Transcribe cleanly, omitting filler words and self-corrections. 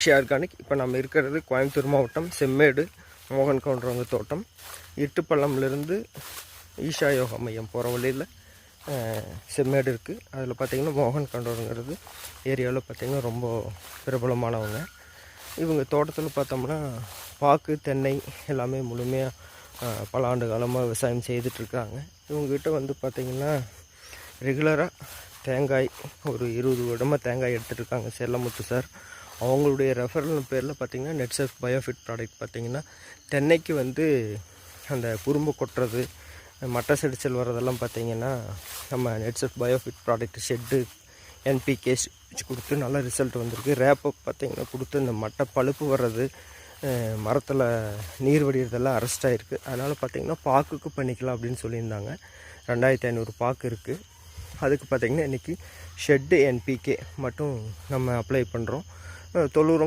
Organic. இப்போ நம்ம இருக்கிறது கோயம்புத்தூர் மாவட்டம் செம்மேடு மோகன் கவுண்டரவங்க தோட்டம். இட்டுப்பள்ளம்லேருந்து ஈஷா யோகா மையம் போகிற வழியில் செம்மேடு இருக்குது. அதில் பார்த்திங்கன்னா மோகன் கவுண்டருங்கிறது ஏரியாவில் பார்த்திங்கன்னா ரொம்ப பிரபலமானவங்க. இவங்க தோட்டத்தில் பார்த்தோம்னா பாக்கு, தென்னை எல்லாமே முழுமையாக பல ஆண்டு காலமாக விவசாயம் செய்துட்ருக்காங்க. இவங்ககிட்ட வந்து பார்த்திங்கன்னா ரெகுலராக தேங்காய் ஒரு 20 வருடமாக தேங்காய் எடுத்துகிட்ருக்காங்க செல்லமுத்து சார். அவங்களுடைய ரெஃபரல் பேரில் பார்த்திங்கன்னா நெட்சர்ஃப் பயோஃபிட் ப்ராடக்ட் பார்த்திங்கன்னா தென்னைக்கு வந்து அந்த குறும்பு கொட்டுறது, மட்டை செடிச்சல் வர்றதெல்லாம் பார்த்திங்கன்னா நம்ம நெட்சர்ஃப் பயோஃபிட் ப்ராடக்ட் ஷெட்டு என்பிகே கொடுத்து நல்ல ரிசல்ட் வந்திருக்கு. ரேப்பை பார்த்திங்கன்னா கொடுத்து இந்த மட்டை பழுப்பு வர்றது, மரத்தில் நீர் வடிகிறதெல்லாம் அரெஸ்ட் ஆகிருக்கு. அதனால் பார்த்திங்கன்னா பாக்குக்கு பண்ணிக்கலாம் அப்படின்னு சொல்லியிருந்தாங்க. 2500 பாக்கு இருக்குது. அதுக்கு பார்த்திங்கன்னா இன்றைக்கி ஷெட்டு என்பிகே மட்டும் நம்ம அப்ளை பண்ணுறோம். தொழு